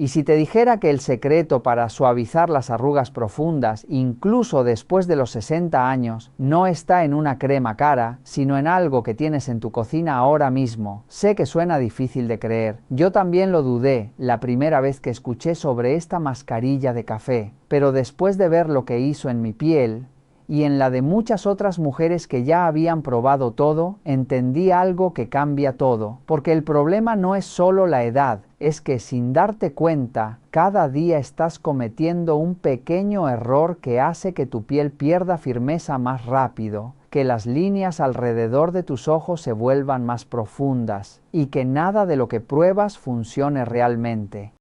Y si te dijera que el secreto para suavizar las arrugas profundas, incluso después de los 60 años, no está en una crema cara, sino en algo que tienes en tu cocina ahora mismo. Sé que suena difícil de creer. Yo también lo dudé la primera vez que escuché sobre esta mascarilla de café, pero después de ver lo que hizo en mi piel, y en la de muchas otras mujeres que ya habían probado todo, entendí algo que cambia todo, porque el problema no es solo la edad, es que sin darte cuenta, cada día estás cometiendo un pequeño error que hace que tu piel pierda firmeza más rápido, que las líneas alrededor de tus ojos se vuelvan más profundas, y que nada de lo que pruebas funcione realmente.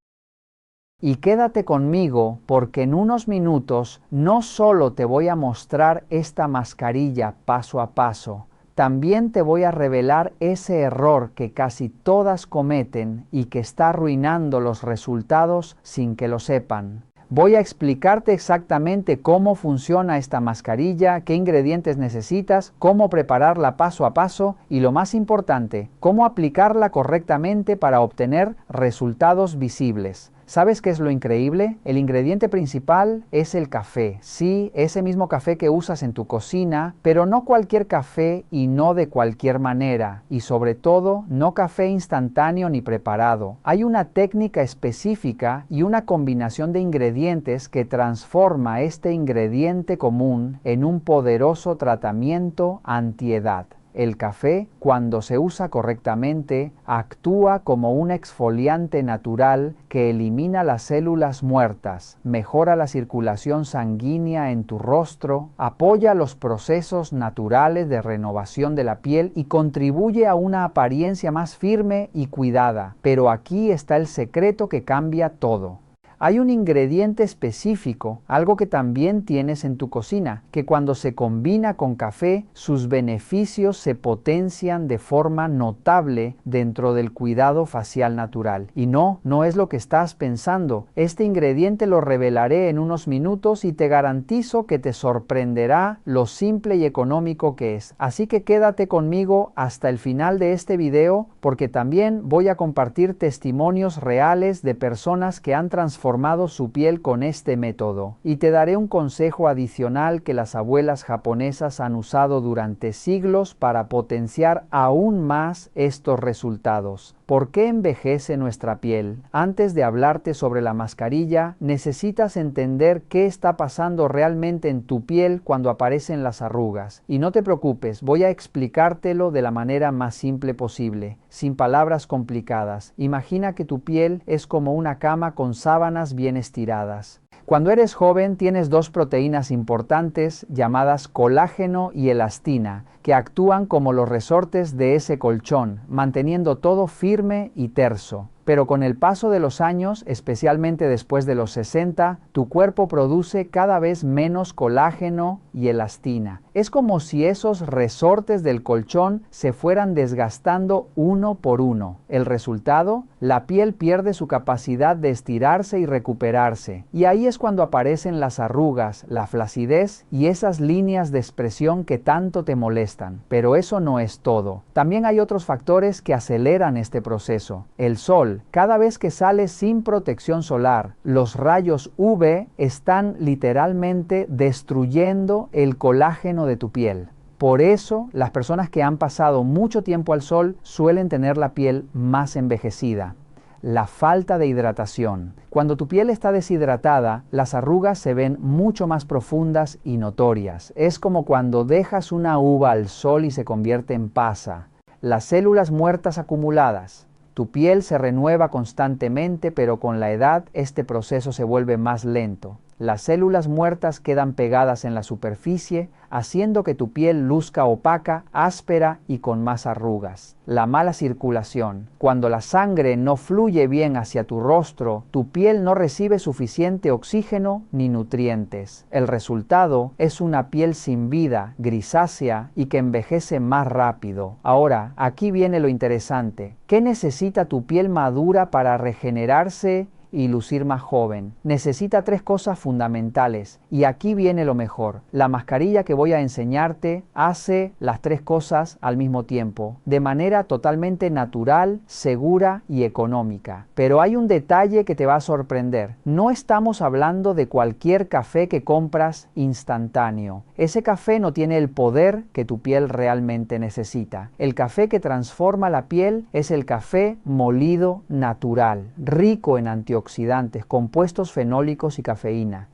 Y quédate conmigo porque en unos minutos no solo te voy a mostrar esta mascarilla paso a paso, también te voy a revelar ese error que casi todas cometen y que está arruinando los resultados sin que lo sepan. Voy a explicarte exactamente cómo funciona esta mascarilla, qué ingredientes necesitas, cómo prepararla paso a paso y lo más importante, cómo aplicarla correctamente para obtener resultados visibles. ¿Sabes qué es lo increíble? El ingrediente principal es el café. Sí, ese mismo café que usas en tu cocina, pero no cualquier café y no de cualquier manera. Y sobre todo, no café instantáneo ni preparado. Hay una técnica específica y una combinación de ingredientes que transforma este ingrediente común en un poderoso tratamiento antiedad. El café, cuando se usa correctamente, actúa como un exfoliante natural que elimina las células muertas, mejora la circulación sanguínea en tu rostro, apoya los procesos naturales de renovación de la piel y contribuye a una apariencia más firme y cuidada. Pero aquí está el secreto que cambia todo. Hay un ingrediente específico, algo que también tienes en tu cocina, que cuando se combina con café, sus beneficios se potencian de forma notable dentro del cuidado facial natural. Y no es lo que estás pensando. Este ingrediente lo revelaré en unos minutos y te garantizo que te sorprenderá lo simple y económico que es. Así que quédate conmigo hasta el final de este video, porque también voy a compartir testimonios reales de personas que han transformado su piel con este método. Y te daré un consejo adicional que las abuelas japonesas han usado durante siglos para potenciar aún más estos resultados. ¿Por qué envejece nuestra piel? Antes de hablarte sobre la mascarilla, necesitas entender qué está pasando realmente en tu piel cuando aparecen las arrugas. Y no te preocupes, voy a explicártelo de la manera más simple posible, sin palabras complicadas. Imagina que tu piel es como una cama con sábanas bien estiradas. Cuando eres joven tienes dos proteínas importantes llamadas colágeno y elastina, que actúan como los resortes de ese colchón, manteniendo todo firme y terso. Pero con el paso de los años, especialmente después de los 60, tu cuerpo produce cada vez menos colágeno y elastina. Es como si esos resortes del colchón se fueran desgastando uno por uno. El resultado, la piel pierde su capacidad de estirarse y recuperarse. Y ahí es cuando aparecen las arrugas, la flacidez y esas líneas de expresión que tanto te molestan. Pero eso no es todo. También hay otros factores que aceleran este proceso. El sol. Cada vez que sales sin protección solar, los rayos UV están literalmente destruyendo el colágeno de tu piel. Por eso, las personas que han pasado mucho tiempo al sol suelen tener la piel más envejecida. La falta de hidratación. Cuando tu piel está deshidratada, las arrugas se ven mucho más profundas y notorias. Es como cuando dejas una uva al sol y se convierte en pasa. Las células muertas acumuladas. Tu piel se renueva constantemente, pero con la edad este proceso se vuelve más lento. Las células muertas quedan pegadas en la superficie, haciendo que tu piel luzca opaca, áspera y con más arrugas. La mala circulación. Cuando la sangre no fluye bien hacia tu rostro, tu piel no recibe suficiente oxígeno ni nutrientes. El resultado es una piel sin vida, grisácea y que envejece más rápido. Ahora, aquí viene lo interesante. ¿Qué necesita tu piel madura para regenerarse y lucir más joven. Necesita 3 cosas fundamentales, y aquí viene lo mejor. La mascarilla que voy a enseñarte hace las 3 cosas al mismo tiempo, de manera totalmente natural, segura y económica. Pero hay un detalle que te va a sorprender. No estamos hablando de cualquier café que compras instantáneo. Ese café no tiene el poder que tu piel realmente necesita. El café que transforma la piel es el café molido natural, rico en antioxidantes, compuestos fenólicos y cafeína.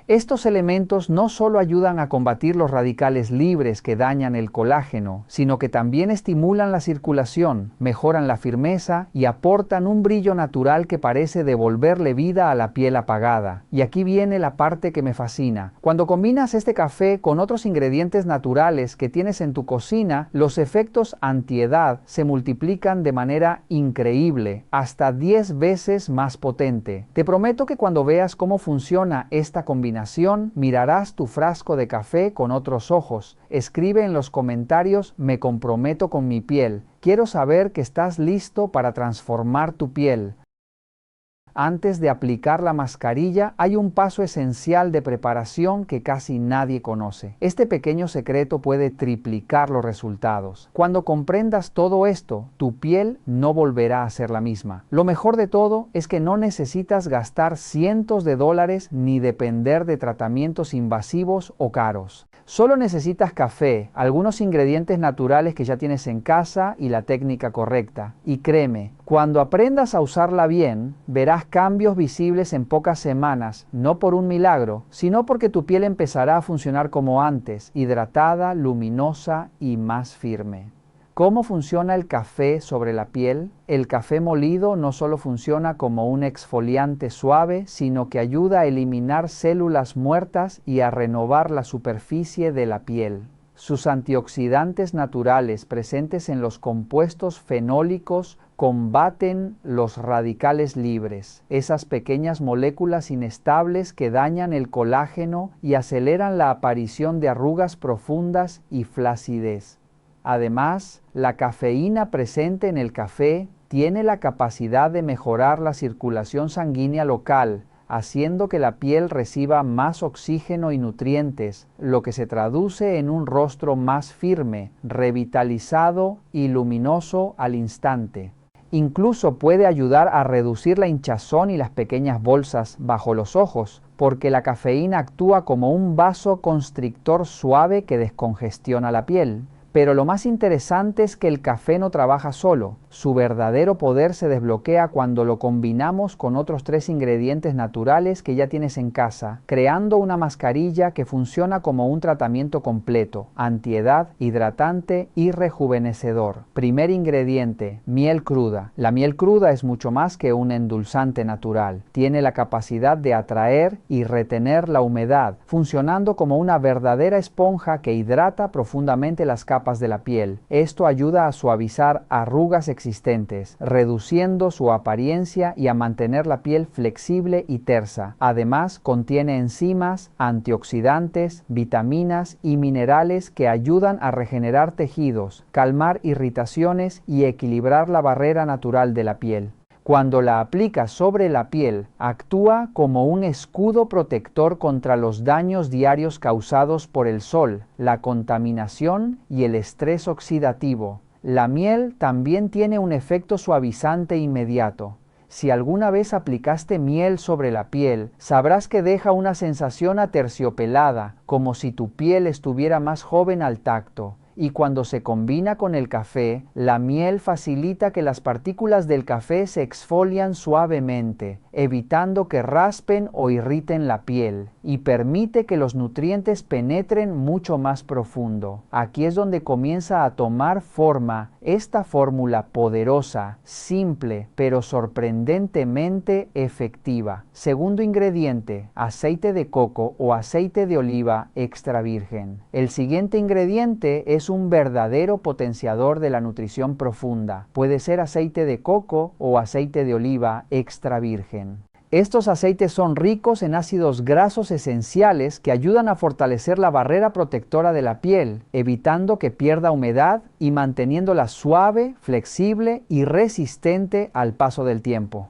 Estos elementos no solo ayudan a combatir los radicales libres que dañan el colágeno, sino que también estimulan la circulación, mejoran la firmeza y aportan un brillo natural que parece devolverle vida a la piel apagada. Y aquí viene la parte que me fascina. Cuando combinas este café con otros ingredientes naturales que tienes en tu cocina, los efectos antiedad se multiplican de manera increíble, hasta 10 veces más potente. Te prometo que cuando veas cómo funciona esta combinación, mirarás tu frasco de café con otros ojos. Escribe en los comentarios: me comprometo con mi piel. Quiero saber que estás listo para transformar tu piel. Antes de aplicar la mascarilla, hay un paso esencial de preparación que casi nadie conoce. Este pequeño secreto puede triplicar los resultados. Cuando comprendas todo esto, tu piel no volverá a ser la misma. Lo mejor de todo es que no necesitas gastar cientos de dólares ni depender de tratamientos invasivos o caros. Solo necesitas café, algunos ingredientes naturales que ya tienes en casa y la técnica correcta. Y créeme, cuando aprendas a usarla bien, verás cambios visibles en pocas semanas, no por un milagro, sino porque tu piel empezará a funcionar como antes, hidratada, luminosa y más firme. ¿Cómo funciona el café sobre la piel? El café molido no solo funciona como un exfoliante suave, sino que ayuda a eliminar células muertas y a renovar la superficie de la piel. Sus antioxidantes naturales presentes en los compuestos fenólicos combaten los radicales libres, esas pequeñas moléculas inestables que dañan el colágeno y aceleran la aparición de arrugas profundas y flacidez. Además, la cafeína presente en el café tiene la capacidad de mejorar la circulación sanguínea local, haciendo que la piel reciba más oxígeno y nutrientes, lo que se traduce en un rostro más firme, revitalizado y luminoso al instante. Incluso puede ayudar a reducir la hinchazón y las pequeñas bolsas bajo los ojos, porque la cafeína actúa como un vasoconstrictor suave que descongestiona la piel. Pero lo más interesante es que el café no trabaja solo. Su verdadero poder se desbloquea cuando lo combinamos con otros 3 ingredientes naturales que ya tienes en casa, creando una mascarilla que funciona como un tratamiento completo: antiedad, hidratante y rejuvenecedor. Primer ingrediente: miel cruda. La miel cruda es mucho más que un endulzante natural. Tiene la capacidad de atraer y retener la humedad, funcionando como una verdadera esponja que hidrata profundamente las capas de la piel. Esto ayuda a suavizar arrugas existentes, reduciendo su apariencia y a mantener la piel flexible y tersa. Además, contiene enzimas, antioxidantes, vitaminas y minerales que ayudan a regenerar tejidos, calmar irritaciones y equilibrar la barrera natural de la piel. Cuando la aplicas sobre la piel, actúa como un escudo protector contra los daños diarios causados por el sol, la contaminación y el estrés oxidativo. La miel también tiene un efecto suavizante inmediato. Si alguna vez aplicaste miel sobre la piel, sabrás que deja una sensación aterciopelada, como si tu piel estuviera más joven al tacto. Y cuando se combina con el café, la miel facilita que las partículas del café se exfolian suavemente, evitando que raspen o irriten la piel, y permite que los nutrientes penetren mucho más profundo. Aquí es donde comienza a tomar forma esta fórmula poderosa, simple, pero sorprendentemente efectiva. Segundo ingrediente: aceite de coco o aceite de oliva extra virgen. El siguiente ingrediente es un verdadero potenciador de la nutrición profunda. Puede ser aceite de coco o aceite de oliva extra virgen. Estos aceites son ricos en ácidos grasos esenciales que ayudan a fortalecer la barrera protectora de la piel, evitando que pierda humedad y manteniéndola suave, flexible y resistente al paso del tiempo.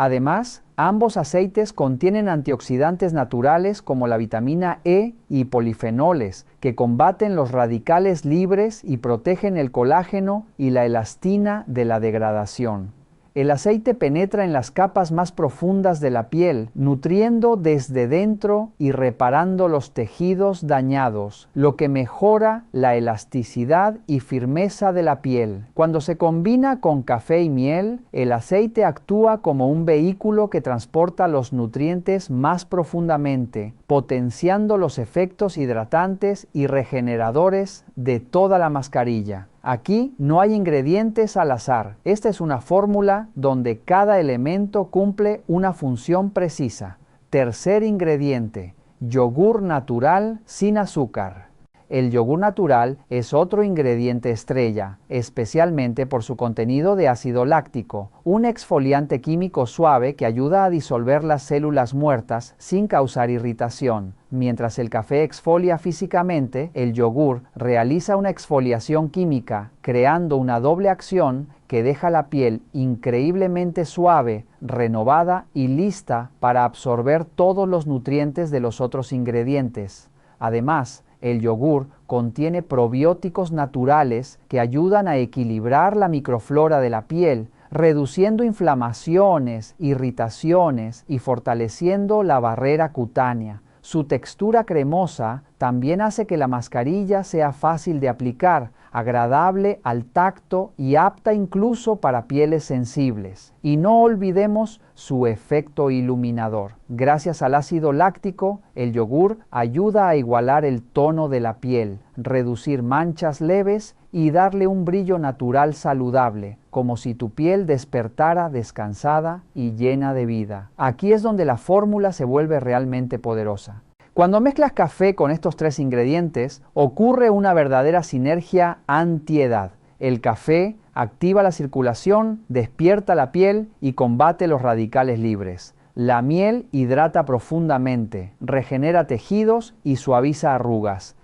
Además, ambos aceites contienen antioxidantes naturales como la vitamina E y polifenoles, que combaten los radicales libres y protegen el colágeno y la elastina de la degradación. El aceite penetra en las capas más profundas de la piel, nutriendo desde dentro y reparando los tejidos dañados, lo que mejora la elasticidad y firmeza de la piel. Cuando se combina con café y miel, el aceite actúa como un vehículo que transporta los nutrientes más profundamente, potenciando los efectos hidratantes y regeneradores de toda la mascarilla. Aquí no hay ingredientes al azar. Esta es una fórmula donde cada elemento cumple una función precisa. Tercer ingrediente: yogur natural sin azúcar. El yogur natural es otro ingrediente estrella, especialmente por su contenido de ácido láctico, un exfoliante químico suave que ayuda a disolver las células muertas sin causar irritación. Mientras el café exfolia físicamente, el yogur realiza una exfoliación química, creando una doble acción que deja la piel increíblemente suave, renovada y lista para absorber todos los nutrientes de los otros ingredientes. Además, el yogur contiene probióticos naturales que ayudan a equilibrar la microflora de la piel, reduciendo inflamaciones, irritaciones y fortaleciendo la barrera cutánea. Su textura cremosa también hace que la mascarilla sea fácil de aplicar, agradable al tacto y apta incluso para pieles sensibles. Y no olvidemos su efecto iluminador. Gracias al ácido láctico, el yogur ayuda a igualar el tono de la piel, reducir manchas leves y darle un brillo natural saludable, como si tu piel despertara descansada y llena de vida. Aquí es donde la fórmula se vuelve realmente poderosa. Cuando mezclas café con estos tres ingredientes, ocurre una verdadera sinergia antiedad. El café activa la circulación, despierta la piel y combate los radicales libres. La miel hidrata profundamente, regenera tejidos y suaviza arrugas.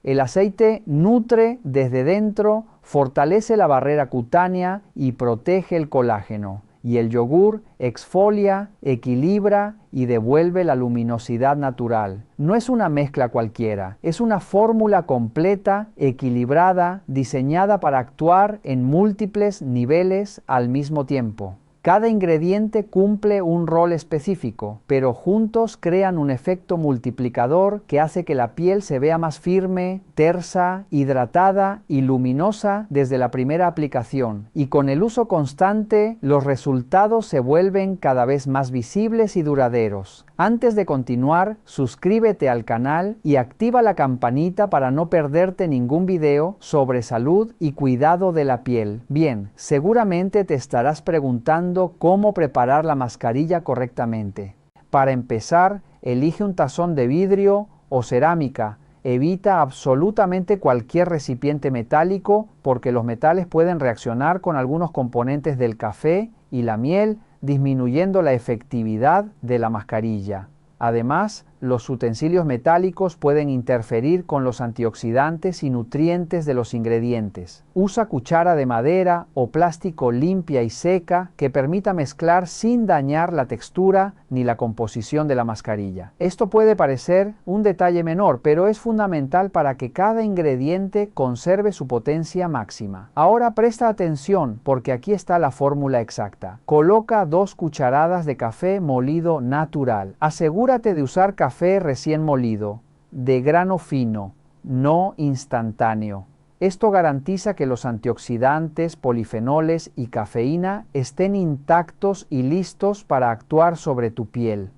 El aceite nutre desde dentro, fortalece la barrera cutánea y protege el colágeno. Y el yogur exfolia, equilibra y devuelve la luminosidad natural. No es una mezcla cualquiera, es una fórmula completa, equilibrada, diseñada para actuar en múltiples niveles al mismo tiempo. Cada ingrediente cumple un rol específico, pero juntos crean un efecto multiplicador que hace que la piel se vea más firme, tersa, hidratada y luminosa desde la primera aplicación. Y con el uso constante, los resultados se vuelven cada vez más visibles y duraderos. Antes de continuar, suscríbete al canal y activa la campanita para no perderte ningún video sobre salud y cuidado de la piel. Bien, seguramente te estarás preguntando cómo preparar la mascarilla correctamente. Para empezar, elige un tazón de vidrio o cerámica. Evita absolutamente cualquier recipiente metálico porque los metales pueden reaccionar con algunos componentes del café y la miel, disminuyendo la efectividad de la mascarilla. Además, los utensilios metálicos pueden interferir con los antioxidantes y nutrientes de los ingredientes. Usa cuchara de madera o plástico limpia y seca que permita mezclar sin dañar la textura ni la composición de la mascarilla. Esto puede parecer un detalle menor, pero es fundamental para que cada ingrediente conserve su potencia máxima. Ahora presta atención porque aquí está la fórmula exacta. Coloca 2 cucharadas de café molido natural. Asegúrate de usar café recién molido, de grano fino, no instantáneo. Esto garantiza que los antioxidantes, polifenoles y cafeína estén intactos y listos para actuar sobre tu piel.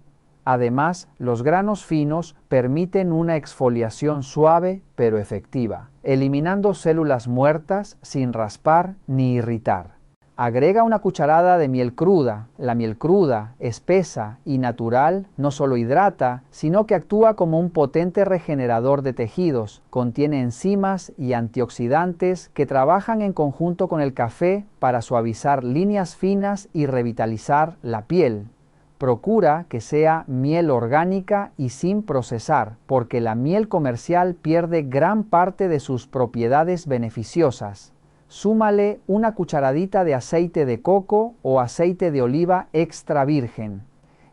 Además, los granos finos permiten una exfoliación suave pero efectiva, eliminando células muertas sin raspar ni irritar. Agrega una cucharada de miel cruda. La miel cruda, espesa y natural no solo hidrata, sino que actúa como un potente regenerador de tejidos. Contiene enzimas y antioxidantes que trabajan en conjunto con el café para suavizar líneas finas y revitalizar la piel. Procura que sea miel orgánica y sin procesar, porque la miel comercial pierde gran parte de sus propiedades beneficiosas. súmale una cucharadita de aceite de coco o aceite de oliva extra virgen.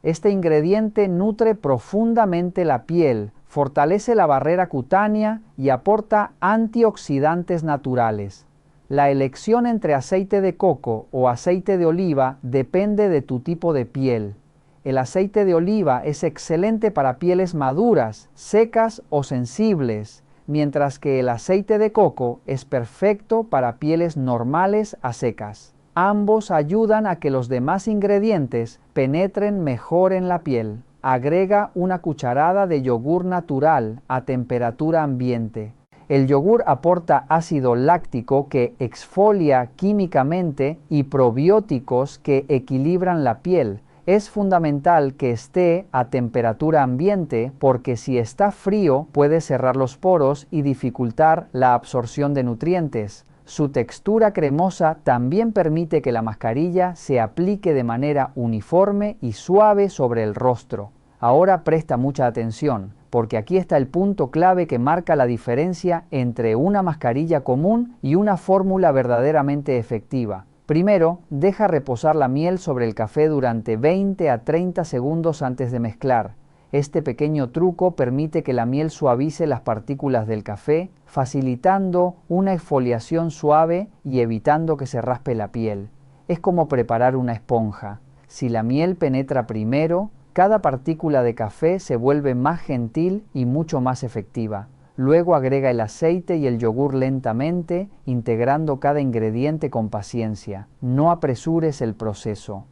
Este ingrediente nutre profundamente la piel, fortalece la barrera cutánea y aporta antioxidantes naturales. La elección entre aceite de coco o aceite de oliva depende de tu tipo de piel. El aceite de oliva es excelente para pieles maduras, secas o sensibles, mientras que el aceite de coco es perfecto para pieles normales a secas. Ambos ayudan a que los demás ingredientes penetren mejor en la piel. Agrega una cucharada de yogur natural a temperatura ambiente. El yogur aporta ácido láctico que exfolia químicamente y probióticos que equilibran la piel. Es fundamental que esté a temperatura ambiente porque si está frío puede cerrar los poros y dificultar la absorción de nutrientes. Su textura cremosa también permite que la mascarilla se aplique de manera uniforme y suave sobre el rostro. Ahora presta mucha atención, porque aquí está el punto clave que marca la diferencia entre una mascarilla común y una fórmula verdaderamente efectiva. Primero, deja reposar la miel sobre el café durante 20 a 30 segundos antes de mezclar. Este pequeño truco permite que la miel suavice las partículas del café, facilitando una exfoliación suave y evitando que se raspe la piel. Es como preparar una esponja. Si la miel penetra primero, cada partícula de café se vuelve más gentil y mucho más efectiva. Luego agrega el aceite y el yogur lentamente, integrando cada ingrediente con paciencia. No apresures el proceso.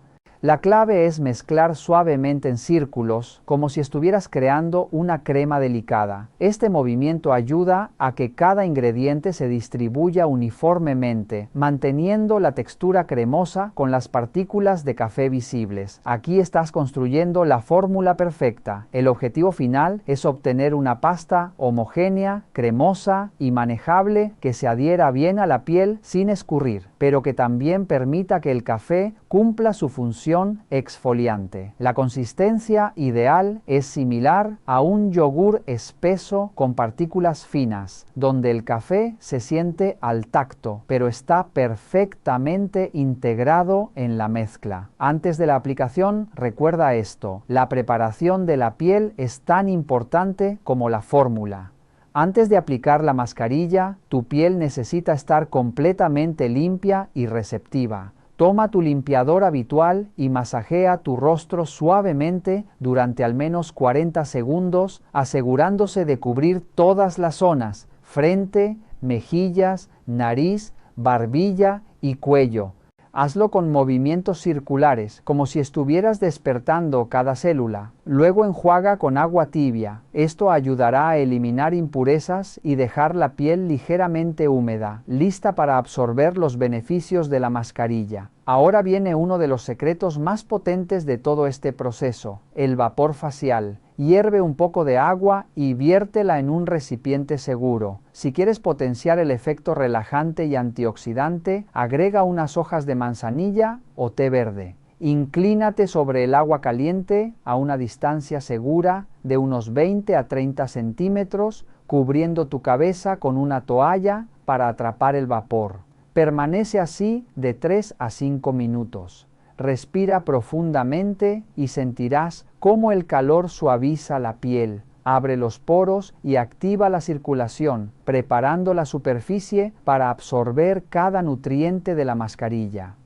La clave es mezclar suavemente en círculos, como si estuvieras creando una crema delicada. Este movimiento ayuda a que cada ingrediente se distribuya uniformemente, manteniendo la textura cremosa con las partículas de café visibles. Aquí estás construyendo la fórmula perfecta. El objetivo final es obtener una pasta homogénea, cremosa y manejable que se adhiera bien a la piel sin escurrir, pero que también permita que el café cumpla su función exfoliante. La consistencia ideal es similar a un yogur espeso con partículas finas, donde el café se siente al tacto, pero está perfectamente integrado en la mezcla. Antes de la aplicación, recuerda esto: la preparación de la piel es tan importante como la fórmula. Antes de aplicar la mascarilla, tu piel necesita estar completamente limpia y receptiva. Toma tu limpiador habitual y masajea tu rostro suavemente durante al menos 40 segundos, asegurándose de cubrir todas las zonas: frente, mejillas, nariz, barbilla y cuello. Hazlo con movimientos circulares, como si estuvieras despertando cada célula. Luego enjuaga con agua tibia. Esto ayudará a eliminar impurezas y dejar la piel ligeramente húmeda, lista para absorber los beneficios de la mascarilla. Ahora viene uno de los secretos más potentes de todo este proceso: el vapor facial. Hierve un poco de agua y viértela en un recipiente seguro. Si quieres potenciar el efecto relajante y antioxidante, agrega unas hojas de manzanilla o té verde. Inclínate sobre el agua caliente a una distancia segura de unos 20 a 30 centímetros, cubriendo tu cabeza con una toalla para atrapar el vapor. Permanece así de 3 a 5 minutos. Respira profundamente y sentirás cómo el calor suaviza la piel, abre los poros y activa la circulación, preparando la superficie para absorber cada nutriente de la mascarilla.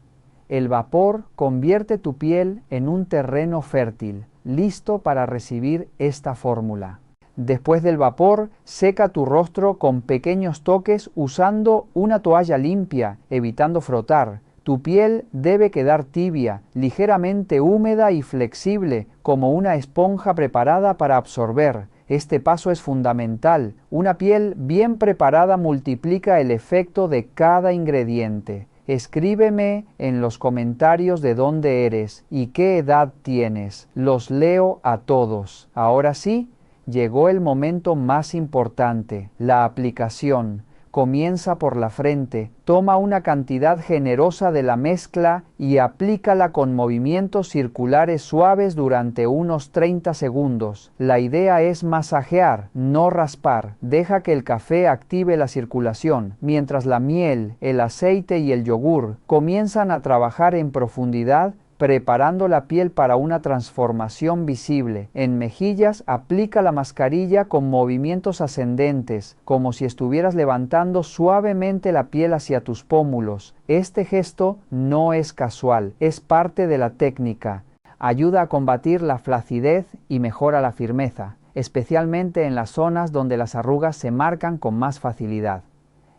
El vapor convierte tu piel en un terreno fértil, listo para recibir esta fórmula. Después del vapor, seca tu rostro con pequeños toques usando una toalla limpia, evitando frotar. Tu piel debe quedar tibia, ligeramente húmeda y flexible, como una esponja preparada para absorber. Este paso es fundamental. Una piel bien preparada multiplica el efecto de cada ingrediente. Escríbeme en los comentarios de dónde eres y qué edad tienes. Los leo a todos. Ahora sí, llegó el momento más importante, la aplicación. Comienza por la frente, toma una cantidad generosa de la mezcla y aplícala con movimientos circulares suaves durante unos 30 segundos. La idea es masajear, no raspar. Deja que el café active la circulación, mientras la miel, el aceite y el yogur comienzan a trabajar en profundidad, preparando la piel para una transformación visible. En mejillas, aplica la mascarilla con movimientos ascendentes, como si estuvieras levantando suavemente la piel hacia tus pómulos. Este gesto no es casual, es parte de la técnica. Ayuda a combatir la flacidez y mejora la firmeza, especialmente en las zonas donde las arrugas se marcan con más facilidad.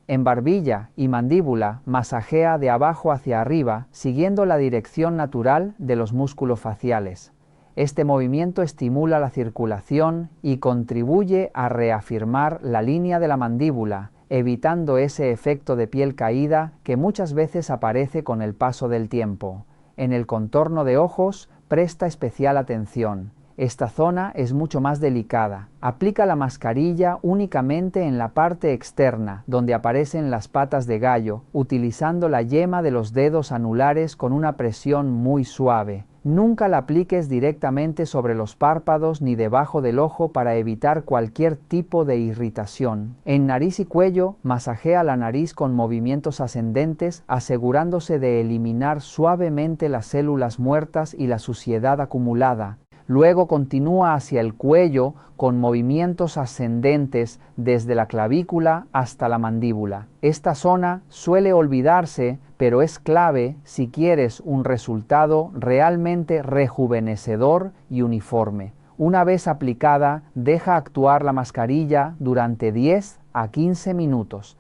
En barbilla y mandíbula, masajea de abajo hacia arriba, siguiendo la dirección natural de los músculos faciales. Este movimiento estimula la circulación y contribuye a reafirmar la línea de la mandíbula, evitando ese efecto de piel caída que muchas veces aparece con el paso del tiempo. En el contorno de ojos, presta especial atención. Esta zona es mucho más delicada. Aplica la mascarilla únicamente en la parte externa, donde aparecen las patas de gallo, utilizando la yema de los dedos anulares con una presión muy suave. Nunca la apliques directamente sobre los párpados ni debajo del ojo para evitar cualquier tipo de irritación. En nariz y cuello, masajea la nariz con movimientos ascendentes, asegurándose de eliminar suavemente las células muertas y la suciedad acumulada. Luego continúa hacia el cuello con movimientos ascendentes desde la clavícula hasta la mandíbula. Esta zona suele olvidarse, pero es clave si quieres un resultado realmente rejuvenecedor y uniforme. Una vez aplicada, deja actuar la mascarilla durante 10 a 15 minutos.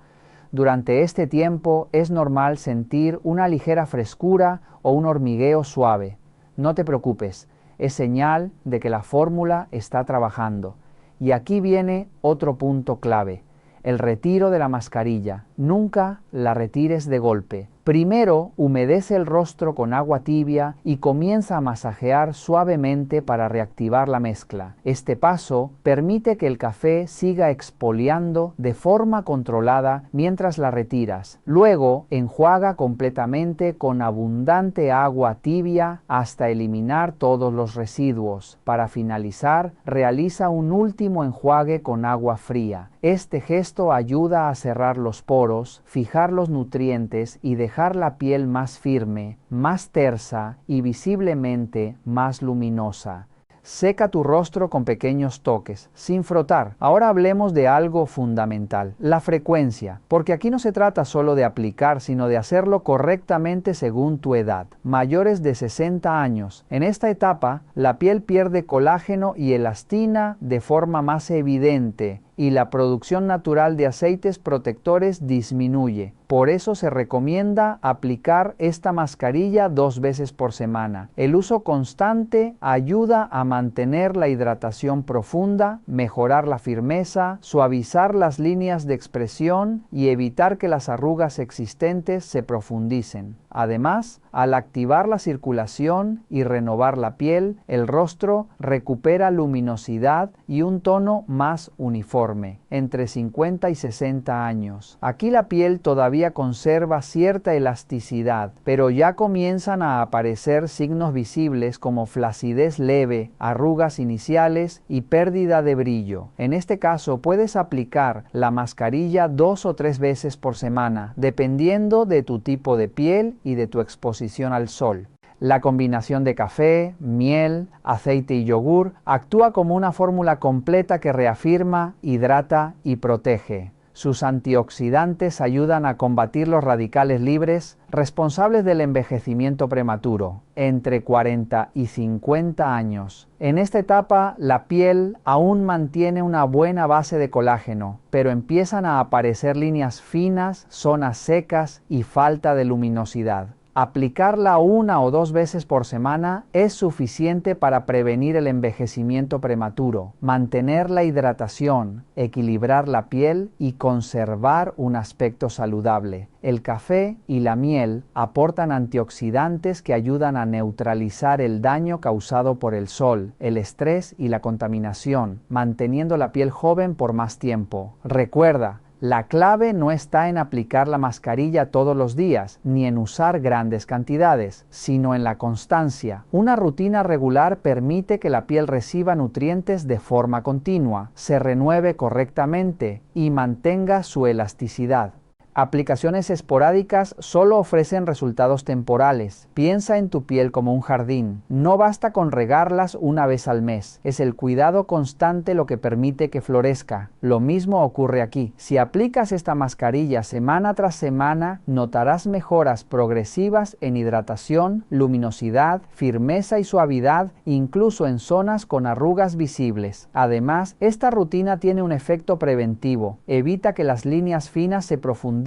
Durante este tiempo es normal sentir una ligera frescura o un hormigueo suave. No te preocupes. Es señal de que la fórmula está trabajando. Y aquí viene otro punto clave, el retiro de la mascarilla. Nunca la retires de golpe. Primero, humedece el rostro con agua tibia y comienza a masajear suavemente para reactivar la mezcla. Este paso permite que el café siga exfoliando de forma controlada mientras la retiras. Luego, enjuaga completamente con abundante agua tibia hasta eliminar todos los residuos. Para finalizar, realiza un último enjuague con agua fría. Este gesto ayuda a cerrar los poros, fijar los nutrientes y dejar la piel más firme, más tersa y visiblemente más luminosa. Seca tu rostro con pequeños toques, sin frotar. Ahora hablemos de algo fundamental, la frecuencia, porque aquí no se trata solo de aplicar, sino de hacerlo correctamente según tu edad. Mayores de 60 años. En esta etapa, la piel pierde colágeno y elastina de forma más evidente y la producción natural de aceites protectores disminuye. Por eso se recomienda aplicar esta mascarilla 2 veces por semana. El uso constante ayuda a mantener la hidratación profunda, mejorar la firmeza, suavizar las líneas de expresión y evitar que las arrugas existentes se profundicen. Además, al activar la circulación y renovar la piel, el rostro recupera luminosidad y un tono más uniforme, entre 50 y 60 años. Aquí la piel todavía conserva cierta elasticidad, pero ya comienzan a aparecer signos visibles como flacidez leve, arrugas iniciales y pérdida de brillo. En este caso, puedes aplicar la mascarilla 2 o 3 veces por semana, dependiendo de tu tipo de piel y de tu exposición al sol. La combinación de café, miel, aceite y yogur actúa como una fórmula completa que reafirma, hidrata y protege. Sus antioxidantes ayudan a combatir los radicales libres responsables del envejecimiento prematuro, entre 40 y 50 años. En esta etapa, la piel aún mantiene una buena base de colágeno, pero empiezan a aparecer líneas finas, zonas secas y falta de luminosidad. Aplicarla 1 o 2 veces por semana es suficiente para prevenir el envejecimiento prematuro, mantener la hidratación, equilibrar la piel y conservar un aspecto saludable. El café y la miel aportan antioxidantes que ayudan a neutralizar el daño causado por el sol, el estrés y la contaminación, manteniendo la piel joven por más tiempo. Recuerda, La clave no está en aplicar la mascarilla todos los días, ni en usar grandes cantidades, sino en la constancia. Una rutina regular permite que la piel reciba nutrientes de forma continua, se renueve correctamente y mantenga su elasticidad. Aplicaciones esporádicas solo ofrecen resultados temporales. Piensa en tu piel como un jardín. No basta con regarlas una vez al mes. Es el cuidado constante lo que permite que florezca. Lo mismo ocurre aquí. Si aplicas esta mascarilla semana tras semana, notarás mejoras progresivas en hidratación, luminosidad, firmeza y suavidad, incluso en zonas con arrugas visibles. Además, esta rutina tiene un efecto preventivo. Evita que las líneas finas se profundicen,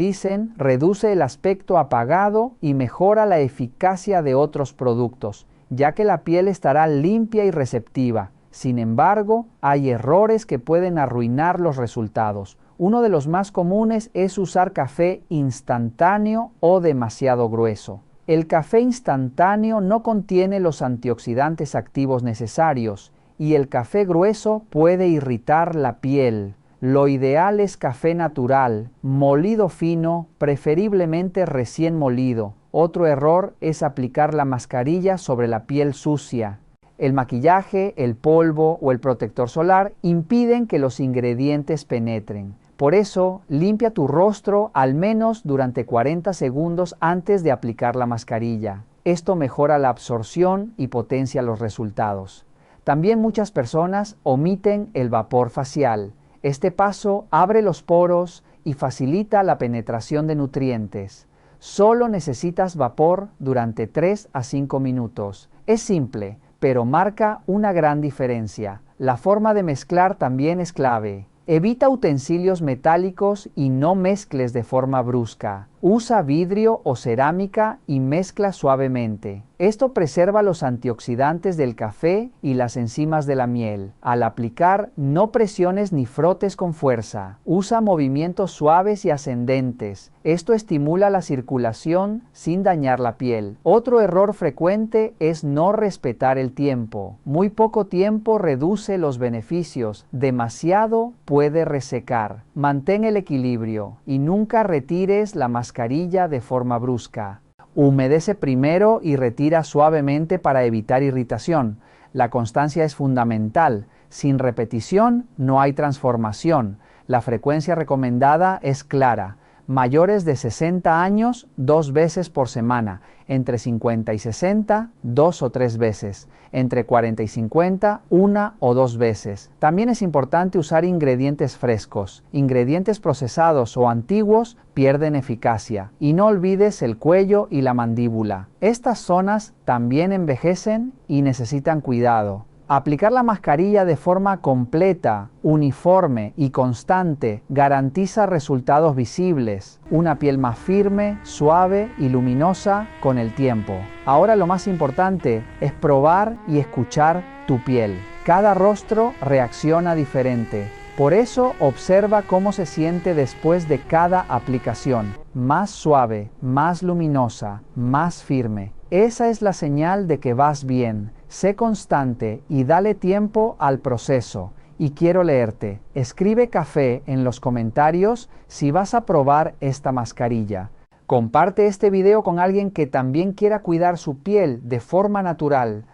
reduce el aspecto apagado y mejora la eficacia de otros productos, ya que la piel estará limpia y receptiva. Sin embargo, hay errores que pueden arruinar los resultados. Uno de los más comunes es usar café instantáneo o demasiado grueso. El café instantáneo no contiene los antioxidantes activos necesarios y el café grueso puede irritar la piel. Lo ideal es café natural, molido fino, preferiblemente recién molido. Otro error es aplicar la mascarilla sobre la piel sucia. El maquillaje, el polvo o el protector solar impiden que los ingredientes penetren. Por eso, limpia tu rostro al menos durante 40 segundos antes de aplicar la mascarilla. Esto mejora la absorción y potencia los resultados. También muchas personas omiten el vapor facial. Este paso abre los poros y facilita la penetración de nutrientes. Solo necesitas vapor durante 3 a 5 minutos. Es simple, pero marca una gran diferencia. La forma de mezclar también es clave. Evita utensilios metálicos y no mezcles de forma brusca. Usa vidrio o cerámica y mezcla suavemente. Esto preserva los antioxidantes del café y las enzimas de la miel. Al aplicar, no presiones ni frotes con fuerza. Usa movimientos suaves y ascendentes. Esto estimula la circulación sin dañar la piel. Otro error frecuente es no respetar el tiempo. Muy poco tiempo reduce los beneficios. Demasiado puede resecar. Mantén el equilibrio y nunca retires la mascarilla de forma brusca. Humedece primero y retira suavemente para evitar irritación. La constancia es fundamental. Sin repetición no hay transformación. La frecuencia recomendada es clara. Mayores de 60 años, 2 veces por semana. Entre 50 y 60, 2 o 3 veces. Entre 40 y 50, 1 o 2 veces. También es importante usar ingredientes frescos. Ingredientes procesados o antiguos pierden eficacia. Y no olvides el cuello y la mandíbula. Estas zonas también envejecen y necesitan cuidado. Aplicar la mascarilla de forma completa, uniforme y constante garantiza resultados visibles, una piel más firme, suave y luminosa con el tiempo. Ahora lo más importante es probar y escuchar tu piel. Cada rostro reacciona diferente. Por eso observa cómo se siente después de cada aplicación. Más suave, más luminosa, más firme. Esa es la señal de que vas bien. Sé constante y dale tiempo al proceso. Y quiero leerte. Escribe café en los comentarios si vas a probar esta mascarilla. Comparte este video con alguien que también quiera cuidar su piel de forma natural.